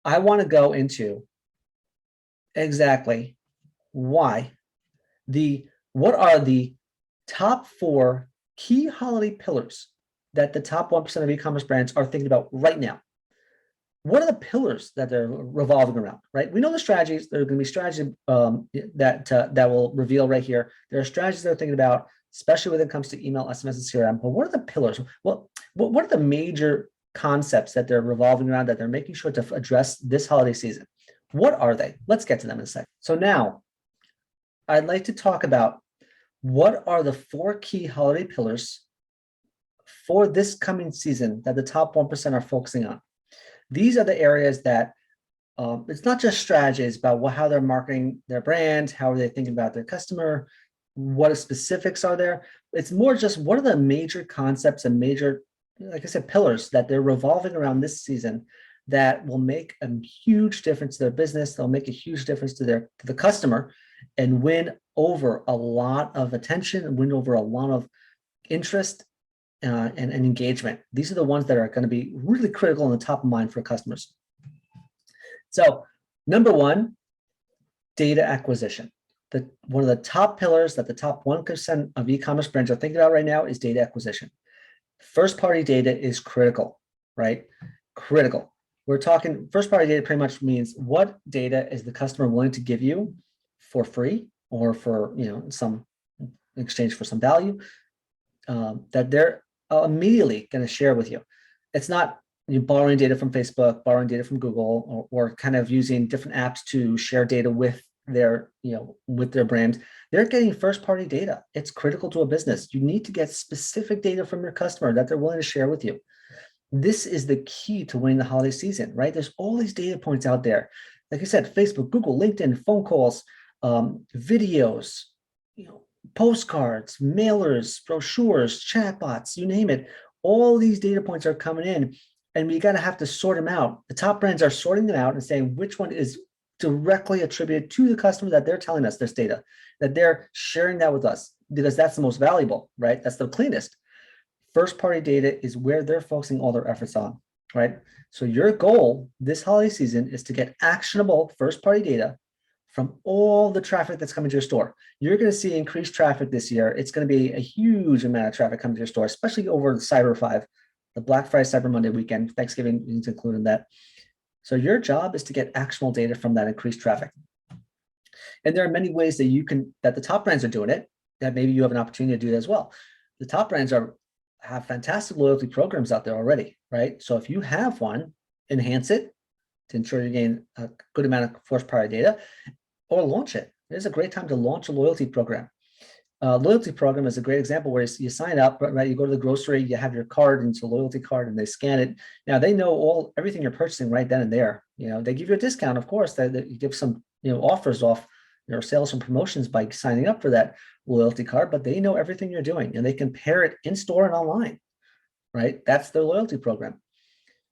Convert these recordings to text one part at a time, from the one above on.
I want to go into exactly what are the top 4 key holiday pillars that the top 1% of e-commerce brands are thinking about right now. What are the pillars that they're revolving around, right? We know the strategies. There are going to be strategies that will reveal right here. There are strategies they're thinking about, especially when it comes to email, SMS, and CRM. But what are the pillars? Well, what are the major concepts that they're revolving around that they're making sure to address this holiday season? What are they? Let's get to them in a second. So now, I'd like to talk about what are the 4 key holiday pillars for this coming season that the top 1% are focusing on. These are the areas that it's not just strategies about how they're marketing their brand, how are they thinking about their customer, what specifics are there. It's more just what are the major concepts and major, like I said, pillars that they're revolving around this season that will make a huge difference to their business. They'll make a huge difference to the customer and win over a lot of attention and win over a lot of interest and engagement. These are the ones that are going to be really critical and the top of mind for customers. So number 1, data acquisition. One of the top pillars that the top 1% of e-commerce brands are thinking about right now is data acquisition. First-party data is critical, right? Critical. We're talking first-party data pretty much means what data is the customer willing to give you for free or for some in exchange for some value that they're immediately going to share with you. It's not you borrowing data from Facebook, borrowing data from Google, or kind of using different apps to share data with their brand. They're getting first-party data. It's critical to a business. You need to get specific data from your customer that they're willing to share with you. This is the key to winning the holiday season, right? There's all these data points out there. Like I said, Facebook, Google, LinkedIn, phone calls, videos, postcards, mailers, brochures, chatbots, you name it. All these data points are coming in, and we have to sort them out. The top brands are sorting them out and saying which one is directly attributed to the customer that they're telling us this data, that they're sharing that with us, because that's the most valuable, right? That's the cleanest. First-party data is where they're focusing all their efforts on, right? So your goal this holiday season is to get actionable first-party data from all the traffic that's coming to your store. You're going to see increased traffic this year. It's going to be a huge amount of traffic coming to your store, especially over Cyber 5, the Black Friday, Cyber Monday weekend, Thanksgiving is included in that. So your job is to get actionable data from that increased traffic. And there are many ways that the top brands are doing it, that maybe you have an opportunity to do that as well. The top brands have fantastic loyalty programs out there already, right? So if you have one, enhance it to ensure you gain a good amount of first-party data, or launch it. It's a great time to launch a loyalty program. Loyalty program is a great example where you sign up, right? You go to the grocery, you have your card, and it's a loyalty card, and they scan it. Now they know everything you're purchasing right then and there. They give you a discount, of course. That you give some offers off your sales and promotions by signing up for that loyalty card, but they know everything you're doing, and they can pair it in store and online, right? That's their loyalty program.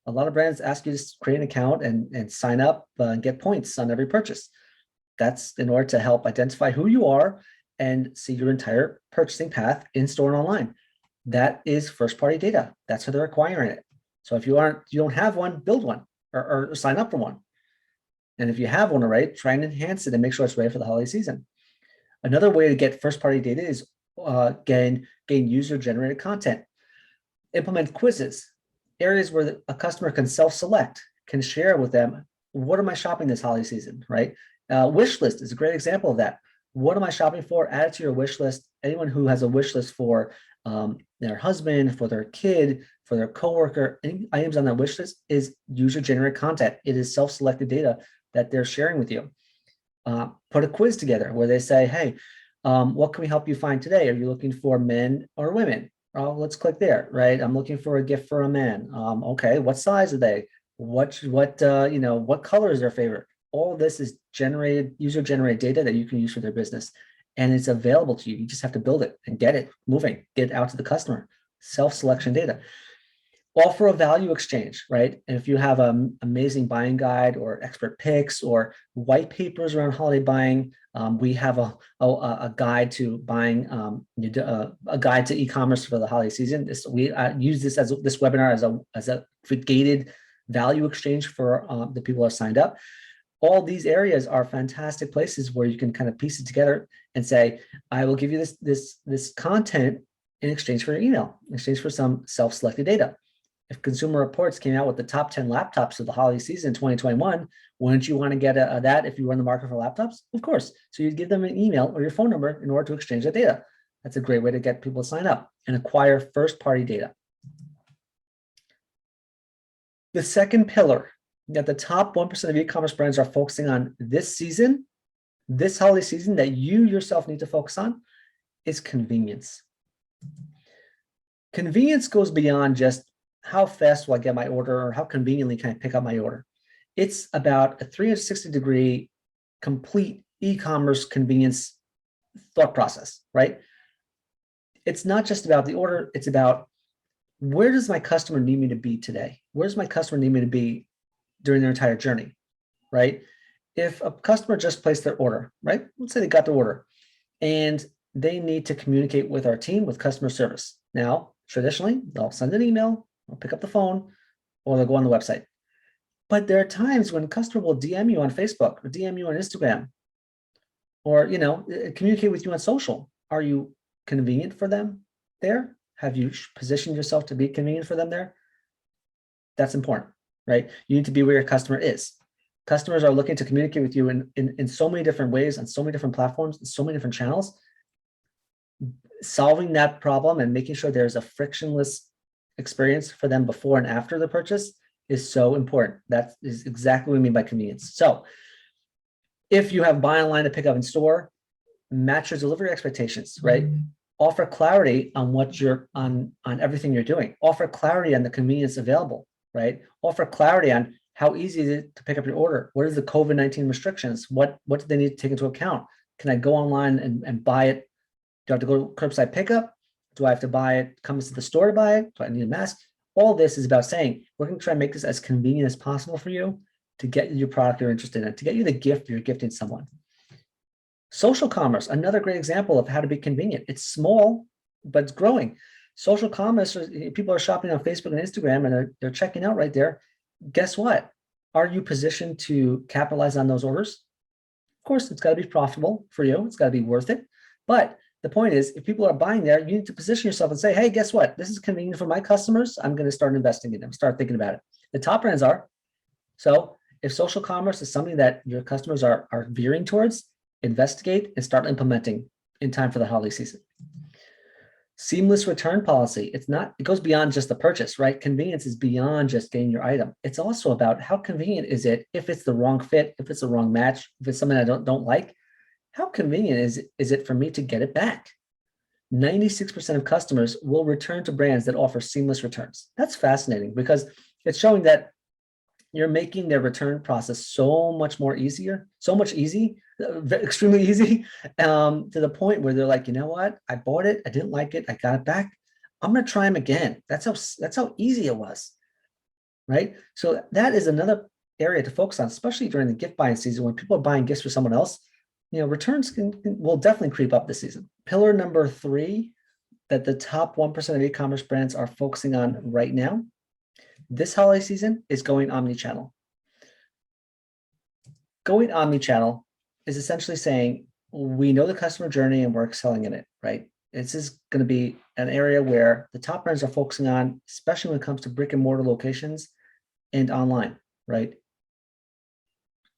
A lot of brands ask you to create an account and sign up and get points on every purchase. That's in order to help identify who you are and see your entire purchasing path in store and online. That is first-party data. That's how they're acquiring it. So if you don't have one, build one or sign up for one. And if you have one already, try and enhance it and make sure it's ready for the holiday season. Another way to get first-party data is gain user-generated content. Implement quizzes, areas where a customer can self-select, can share with them, what am I shopping this holiday season, right? Wish list is a great example of that. What am I shopping for? Add it to your wish list. Anyone who has a wish list for their husband, for their kid, for their coworker, any items on that wish list is user-generated content. It is self-selected data that they're sharing with you. Put a quiz together where they say, hey, what can we help you find today? Are you looking for men or women? Oh, let's click there, right? I'm looking for a gift for a man. Okay, what size are they? What color is their favorite? All this is user-generated data that you can use for their business, and it's available to you. You just have to build it and get it moving, get it out to the customer. Self-selection data. Offer a value exchange, right? And if you have an amazing buying guide or expert picks or white papers around holiday buying, we have a guide to buying, a guide to e-commerce for the holiday season. We use this webinar as a gated value exchange for the people who are signed up. All these areas are fantastic places where you can kind of piece it together and say, I will give you this content in exchange for your email, in exchange for some self-selected data. If Consumer Reports came out with the top 10 laptops of the holiday season 2021, wouldn't you want to get that if you were in the market for laptops? Of course. So you'd give them an email or your phone number in order to exchange that data. That's a great way to get people to sign up and acquire first-party data. The second pillar that the top 1% of e-commerce brands are focusing on this season, this holiday season, that you yourself need to focus on is convenience. Convenience goes beyond just how fast will I get my order or how conveniently can I pick up my order. It's about a 360-degree complete e-commerce convenience thought process, right? It's not just about the order, it's about where does my customer need me to be today? Where does my customer need me to be during their entire journey, right? If a customer just placed their order, right? Let's say they got the order and they need to communicate with our team, with customer service. Now, traditionally, they'll send an email, they'll pick up the phone, or they'll go on the website. But there are times when a customer will DM you on Facebook or DM you on Instagram, or communicate with you on social. Are you convenient for them there? Have you positioned yourself to be convenient for them there? That's important, right? You need to be where your customer is. Customers are looking to communicate with you in so many different ways, on so many different platforms, and so many different channels. Solving that problem and making sure there's a frictionless experience for them before and after the purchase is so important. That is exactly what we mean by convenience. So if you have buy online to pick up in store, match your delivery expectations, right? Offer clarity on what you're on everything you're doing. Offer clarity on the convenience available, right? Offer clarity on how easy is it to pick up your order? What is the COVID-19 restrictions? What do they need to take into account? Can I go online and buy it? Do I have to go curbside pickup? Do I have to buy it, come to the store to buy it? Do I need a mask? All this is about saying, we're going to try and make this as convenient as possible for you to get you your product you're interested in, to get you the gift you're gifting someone. Social commerce, another great example of how to be convenient. It's small, but it's growing. Social commerce, people are shopping on Facebook and Instagram and they're checking out right there. Guess what? Are you positioned to capitalize on those orders? Of course, it's got to be profitable for you. It's got to be worth it. But the point is, if people are buying there, you need to position yourself and say, hey, guess what? This is convenient for my customers. I'm going to start investing in them, start thinking about it. The top brands are. So if social commerce is something that your customers are veering towards, investigate and start implementing in time for the holiday season. Seamless return policy. It goes beyond just the purchase, right? Convenience is beyond just getting your item. It's also about how convenient is it if it's the wrong fit, if it's the wrong match, if it's something I don't like. How convenient is it for me to get it back? 96% of customers will return to brands that offer seamless returns. That's fascinating because it's showing that you're making their return process so much more easier, extremely easy, to the point where they're like, you know what? I bought it, I didn't like it, I got it back. I'm gonna try them again. That's how easy it was, right? So that is another area to focus on, especially during the gift buying season when people are buying gifts for someone else. Returns will definitely creep up this season. Pillar number 3 that the top 1% of e-commerce brands are focusing on right now, this holiday season, is going omni-channel. Going omni-channel is essentially saying, we know the customer journey and we're excelling in it, right? This is going to be an area where the top brands are focusing on, especially when it comes to brick and mortar locations and online, right?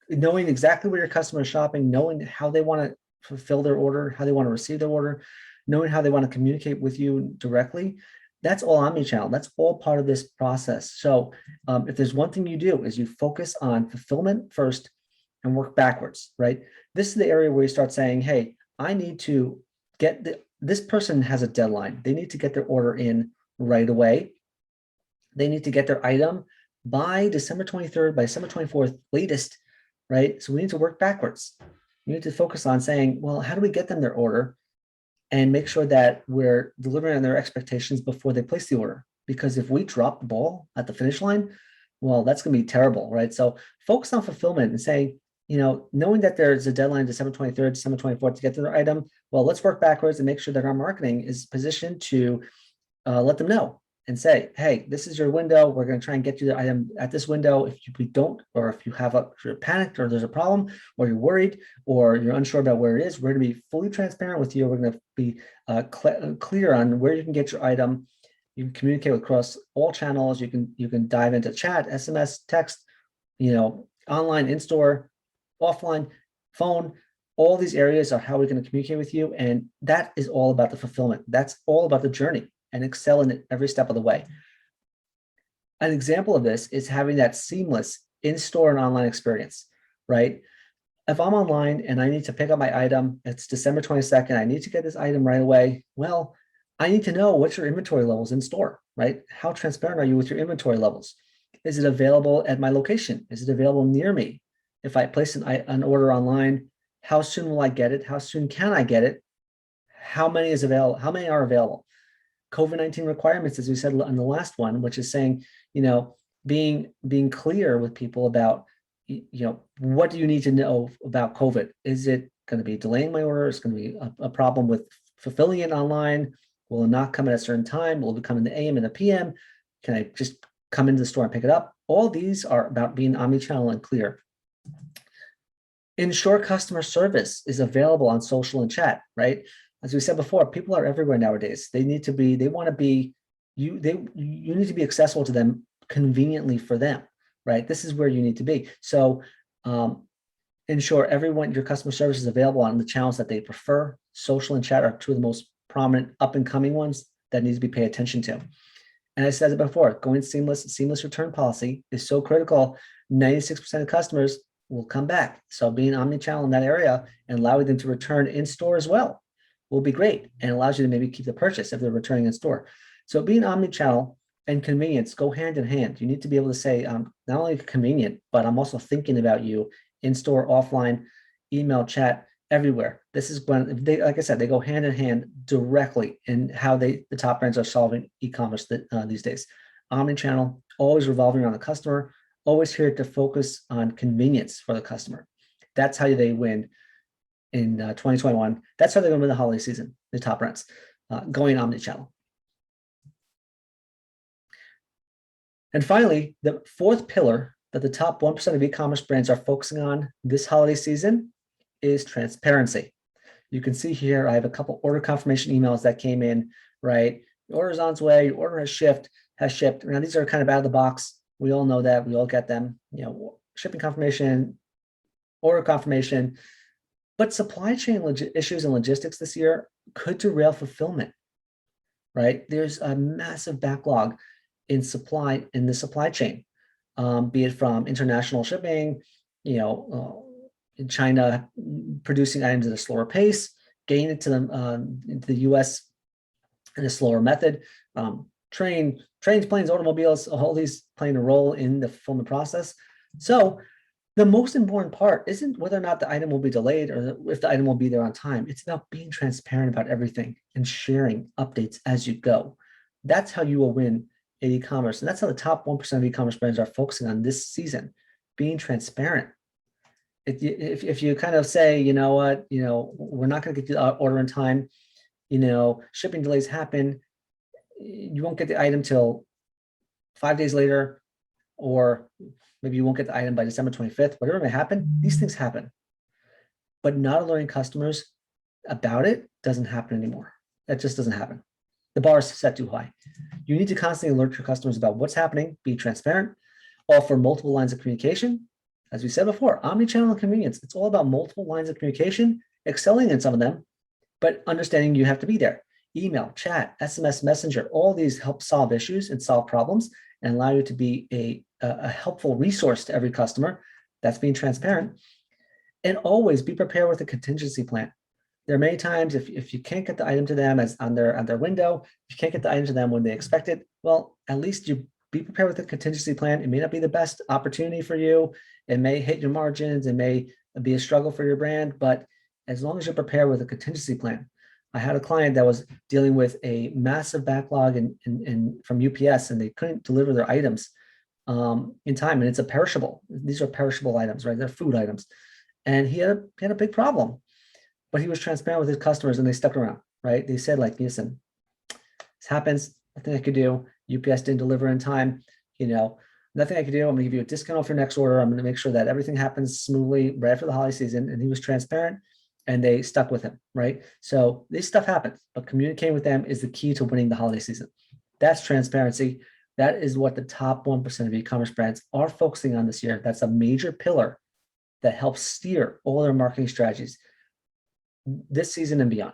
Knowing exactly where your customer is shopping, knowing how they want to fulfill their order, how they want to receive their order, knowing how they want to communicate with you directly. That's all omni-channel. That's all part of this process. So if there's one thing you do is you focus on fulfillment first and work backwards, right? This is the area where you start saying, hey, I need to get this person has a deadline. They need to get their order in right away. They need to get their item by December 23rd, by December 24th, latest, right? So we need to work backwards. You need to focus on saying, well, how do we get them their order and make sure that we're delivering on their expectations before they place the order? Because if we drop the ball at the finish line, well, that's going to be terrible, right? So focus on fulfillment and say, knowing that there's a deadline December 23rd, December 24th to get to their item, well, let's work backwards and make sure that our marketing is positioned to let them know and say, hey, this is your window. We're going to try and get you the item at this window. If we don't, or if you have you're panicked or there's a problem or you're worried or you're unsure about where it is, we're going to be fully transparent with you. We're going to be clear on where you can get your item. You can communicate across all channels. You can dive into chat, SMS, text, online, in-store, offline, phone. All these areas are how we're going to communicate with you. And that is all about the fulfillment. That's all about the journey and excel in it every step of the way. An example of this is having that seamless in-store and online experience, right? If I'm online and I need to pick up my item, it's December 22nd, I need to get this item right away. Well, I need to know what's your inventory levels in store, right? How transparent are you with your inventory levels? Is it available at my location? Is it available near me? If I place an order online, how soon will I get it? How soon can I get it? How many is available? How many are available? COVID-19 requirements, as we said on the last one, which is saying, being clear with people about, what do you need to know about COVID? Is it going to be delaying my order? Is it going to be a problem with fulfilling it online? Will it not come at a certain time? Will it come in the AM and the PM? Can I just come into the store and pick it up? All these are about being omni-channel and clear. Ensure customer service is available on social and chat, right? As we said before, people are everywhere nowadays. You need to be accessible to them conveniently for them, right? This is where you need to be. So ensure your customer service is available on the channels that they prefer. Social and chat are two of the most prominent up and coming ones that need to be paid attention to. And I said it before, going seamless return policy is so critical. 96% of customers will come back. So being omni-channel in that area and allowing them to return in store as well will be great and allows you to maybe keep the purchase if they're returning in store. So being omni-channel and convenience go hand in hand. You need to be able to say, not only convenient, but I'm also thinking about you in store, offline, email, chat, everywhere. This is when like I said, they go hand in hand directly in how the top brands are solving e-commerce these days. Omni-channel, always revolving around the customer, always here to focus on convenience for the customer. That's how they win in 2021. That's how they're going to win the holiday season, the top brands, going omni-channel. And finally, the fourth pillar that the top 1% of e-commerce brands are focusing on this holiday season is transparency. You can see here, I have a couple order confirmation emails that came in, right? The order is on its way, your order has shipped. Now, these are kind of out of the box. We all know that, we all get them, shipping confirmation, order confirmation, but supply chain issues and logistics this year could derail fulfillment, right? There's a massive backlog in the supply chain, be it from international shipping, in China producing items at a slower pace, getting it to the US in a slower method. Trains, planes, automobiles, all these playing a role in the fulfillment process. So the most important part isn't whether or not the item will be delayed or if the item will be there on time. It's about being transparent about everything and sharing updates as you go. That's how you will win in e-commerce. And that's how the top 1% of e-commerce brands are focusing on this season, being transparent. If you kind of say, we're not going to get the order in time, shipping delays happen, you won't get the item till 5 days later, or maybe you won't get the item by December 25th, whatever may happen, these things happen. But not alerting customers about it doesn't happen anymore. That just doesn't happen. The bar is set too high. You need to constantly alert your customers about what's happening, be transparent, offer multiple lines of communication. As we said before, omni-channel and convenience, it's all about multiple lines of communication, excelling in some of them, but understanding you have to be there. Email, chat, SMS, messenger, all these help solve issues and solve problems and allow you to be a helpful resource to every customer. That's being transparent. And always be prepared with a contingency plan. There are many times if you can't get the item to them as on their window, if you can't get the item to them when they expect it, well, at least you be prepared with a contingency plan. It may not be the best opportunity for you. It may hit your margins. It may be a struggle for your brand, but as long as you're prepared with a contingency plan. I had a client that was dealing with a massive backlog from UPS, and they couldn't deliver their items in time. And it's a perishable. These are perishable items, right? They're food items. And he had a big problem, but he was transparent with his customers and they stuck around, right? They said, like, listen, this happens, nothing I could do. UPS didn't deliver in time, nothing I could do. I'm gonna give you a discount off your next order. I'm gonna make sure that everything happens smoothly right after the holiday season. And he was transparent and they stuck with him, right? So this stuff happens, but communicating with them is the key to winning the holiday season. That's transparency. That is what the top 1% of e-commerce brands are focusing on this year. That's a major pillar that helps steer all their marketing strategies this season and beyond.